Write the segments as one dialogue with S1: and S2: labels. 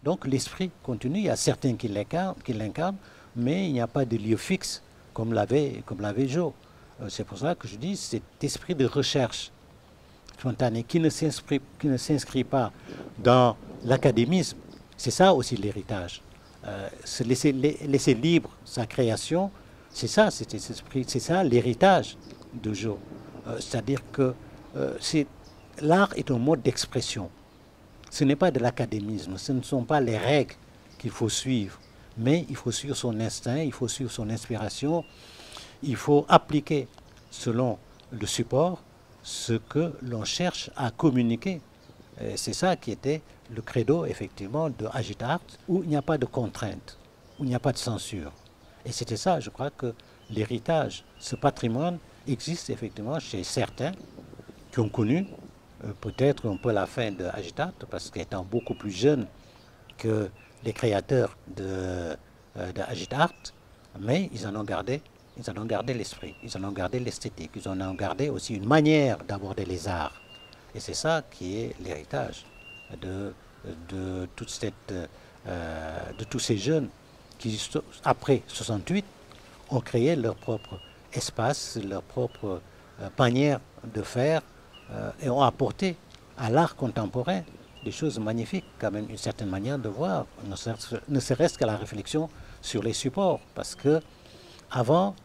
S1: Donc l'esprit continue, il y a certains qui l'incarnent, mais il n'y a pas de lieu fixe comme l'avait Joe. C'est pour ça que je dis cet esprit de recherche spontanée qui ne s'inscrit pas dans l'académisme. C'est ça aussi l'héritage. Se laisser libre sa création, c'est ça, c'est ça l'héritage de Joe. C'est-à-dire que l'art est un mode d'expression. Ce n'est pas de l'académisme, ce ne sont pas les règles qu'il faut suivre, mais il faut suivre son instinct, il faut suivre son inspiration, il faut appliquer selon le support ce que l'on cherche à communiquer. C'est ça qui était le credo, effectivement, de Agit Art, où il n'y a pas de contrainte, où il n'y a pas de censure. Et c'était ça, je crois que l'héritage, ce patrimoine existe effectivement chez certains qui ont connu peut-être un peu la fin de Agitat, parce qu'étant beaucoup plus jeune que les créateurs de Agitart, mais ils en ont gardé l'esprit, ils en ont gardé l'esthétique, ils en ont gardé aussi une manière d'aborder les arts. Et c'est ça qui est l'héritage de, de tous ces jeunes qui, après 68, ont créé leur propre espace, leur propre manière de faire et ont apporté à l'art contemporain des choses magnifiques, quand même une certaine manière de voir, ne serait-ce qu'à la réflexion sur les supports, parce que avant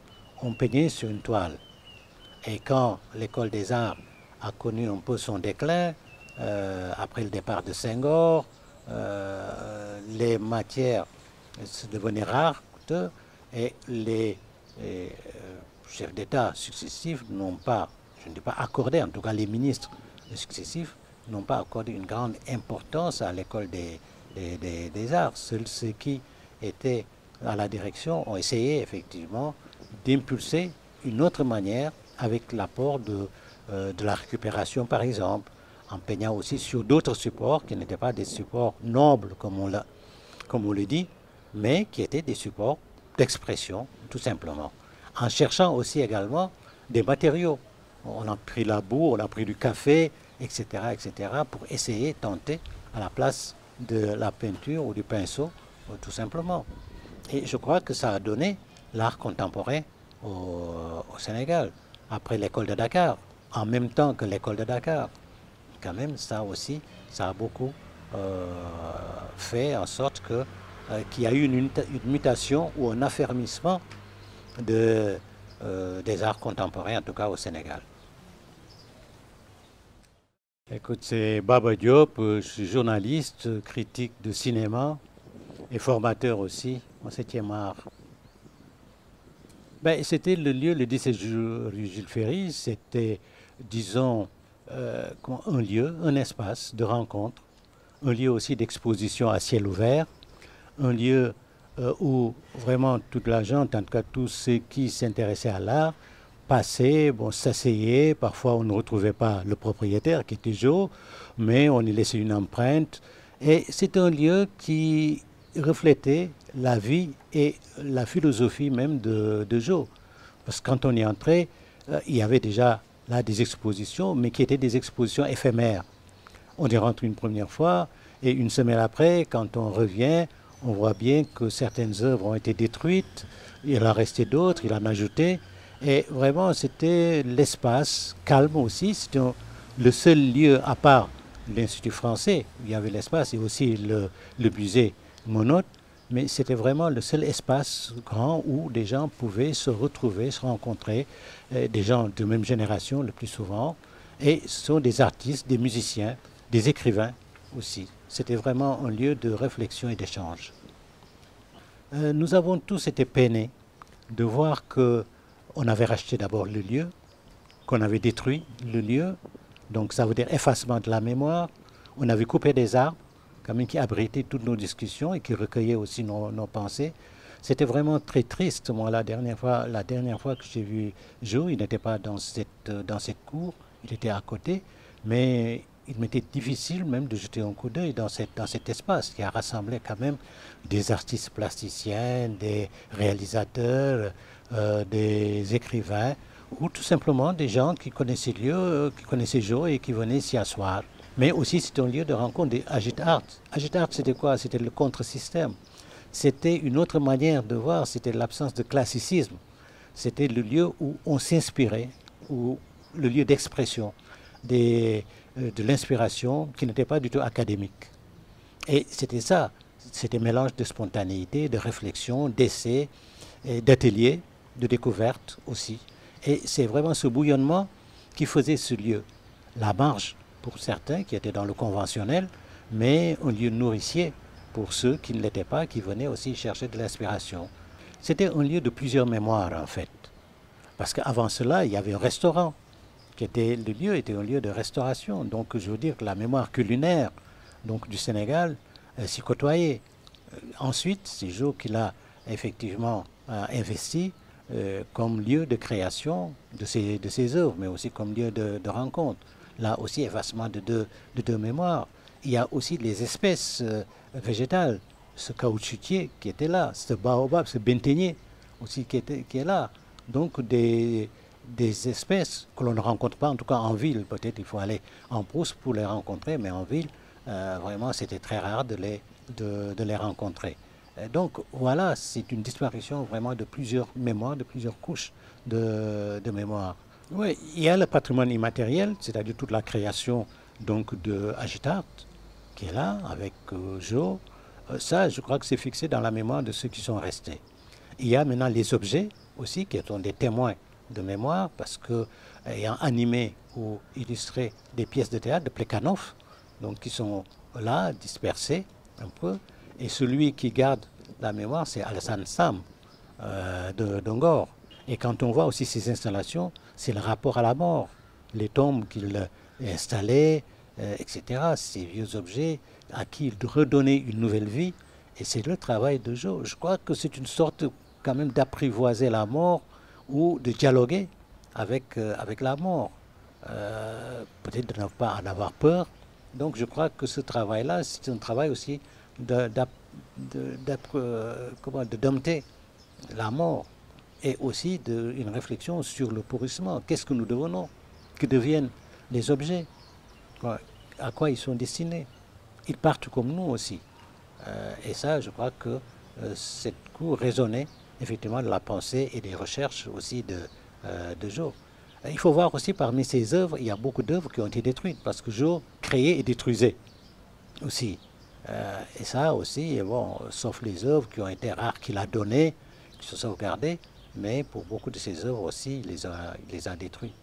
S1: on peignait sur une toile, et quand l'école des arts a connu un peu son déclin, après le départ de Senghor, les matières devenaient rares, et les chefs d'État successifs n'ont pas, je ne dis pas accordé, en tout cas les ministres successifs n'ont pas accordé une grande importance à l'école des arts. Ceux qui étaient à la direction ont essayé effectivement d'impulser une autre manière avec l'apport de la récupération par exemple, en peignant aussi sur d'autres supports qui n'étaient pas des supports nobles comme on le dit, mais qui étaient des supports d'expression tout simplement. En cherchant aussi également des matériaux. On a pris la boue, on a pris du café, etc., pour essayer, tenter à la place de la peinture ou du pinceau, tout simplement. Et je crois que ça a donné l'art contemporain au Sénégal, après l'école de Dakar, en même temps que l'école de Dakar. Quand même, ça aussi, ça a beaucoup fait en sorte qu'il y a eu une mutation ou un affermissement des arts contemporains, en tout cas au Sénégal. Écoute, c'est Baba Diop, je suis journaliste, critique de cinéma et formateur aussi en 7e art. Ben, c'était le lieu, le 17 rue Jules Ferry, c'était, disons, un lieu, un espace de rencontre, un lieu aussi d'exposition à ciel ouvert, un lieu où vraiment toute la gente, en tout cas tous ceux qui s'intéressaient à l'art, passaient, bon, s'asseyaient, parfois on ne retrouvait pas le propriétaire qui était Joe, mais on y laissait une empreinte. Et c'est un lieu qui reflétait la vie et la philosophie même de Joe. Parce que quand on y entrait, il y avait déjà là des expositions, mais qui étaient des expositions éphémères. On y rentre une première fois, et une semaine après, quand on revient, on voit bien que certaines œuvres ont été détruites, il en restait d'autres, il en ajoutait, et vraiment c'était l'espace calme aussi, c'était le seul lieu, à part l'Institut français, où il y avait l'espace, et aussi le musée Monod, mais c'était vraiment le seul espace grand où des gens pouvaient se retrouver, se rencontrer, des gens de même génération le plus souvent, et ce sont des artistes, des musiciens, des écrivains aussi. C'était vraiment un lieu de réflexion et d'échange. Nous avons tous été peinés de voir que on avait racheté d'abord le lieu, qu'on avait détruit le lieu, donc ça veut dire effacement de la mémoire. On avait coupé des arbres, quand même qui abritaient toutes nos discussions et qui recueillaient aussi nos pensées. C'était vraiment très triste. Moi, la dernière fois que j'ai vu Joe, il n'était pas dans cette cour, il était à côté, mais il m'était difficile même de jeter un coup d'œil dans cet espace qui a rassemblé quand même des artistes plasticiens, des réalisateurs, des écrivains, ou tout simplement des gens qui connaissaient le lieu, qui connaissaient Joe et qui venaient s'y asseoir. Mais aussi, c'est un lieu de rencontre des Agit Art. Agit Art, c'était quoi? C'était le contre-système. C'était une autre manière de voir, c'était l'absence de classicisme. C'était le lieu où on s'inspirait, où le lieu d'expression, de l'inspiration qui n'était pas du tout académique. Et c'était ça, c'était un mélange de spontanéité, de réflexion, d'essais, d'ateliers, de découvertes aussi. Et c'est vraiment ce bouillonnement qui faisait ce lieu. La marge pour certains qui étaient dans le conventionnel, mais un lieu nourricier pour ceux qui ne l'étaient pas, qui venaient aussi chercher de l'inspiration. C'était un lieu de plusieurs mémoires en fait. Parce qu'avant cela, il y avait un restaurant, le lieu était un lieu de restauration. Donc je veux dire que la mémoire culinaire donc, du Sénégal s'y côtoyait. Ensuite, c'est Jo qui l'a effectivement investi comme lieu de création de ses œuvres, mais aussi comme lieu de rencontre. Là aussi, effacement de deux mémoires. Il y a aussi les espèces végétales, ce caoutchoutier qui était là, ce baobab, ce benténier aussi qui est là. Donc des espèces que l'on ne rencontre pas, en tout cas en ville. Peut-être il faut aller en brousse pour les rencontrer, mais en ville, vraiment, c'était très rare de les rencontrer. Donc voilà, c'est une disparition vraiment de plusieurs mémoires, de plusieurs couches de mémoire. Oui, il y a le patrimoine immatériel, c'est-à-dire toute la création donc de Agitart, qui est là avec Jo. Ça, je crois que c'est fixé dans la mémoire de ceux qui sont restés. Il y a maintenant les objets aussi, qui sont des témoins de mémoire, parce que ayant animé ou illustré des pièces de théâtre de Plekhanov, donc qui sont là, dispersées un peu, et celui qui garde la mémoire, c'est Alassane Sam de Dongor. Et quand on voit aussi ces installations, c'est le rapport à la mort, les tombes qu'il installait, etc., ces vieux objets à qui il redonnait une nouvelle vie, et c'est le travail de Jo. Je crois que c'est une sorte quand même d'apprivoiser la mort ou de dialoguer avec la mort. Peut-être de ne pas en avoir peur. Donc je crois que ce travail-là, c'est un travail aussi de dompter la mort et aussi une réflexion sur le pourrissement. Qu'est-ce que nous devenons? Que deviennent les objets? À quoi ils sont destinés? Ils partent comme nous aussi. Et ça, je crois que cette cour résonnait effectivement de la pensée et des recherches aussi de Jo. Il faut voir aussi parmi ses œuvres, il y a beaucoup d'œuvres qui ont été détruites parce que Jo créait et détruisait aussi. Et ça aussi, bon, sauf les œuvres qui ont été rares qu'il a données, qui sont sauvegardées, mais pour beaucoup de ses œuvres aussi, il les a détruites.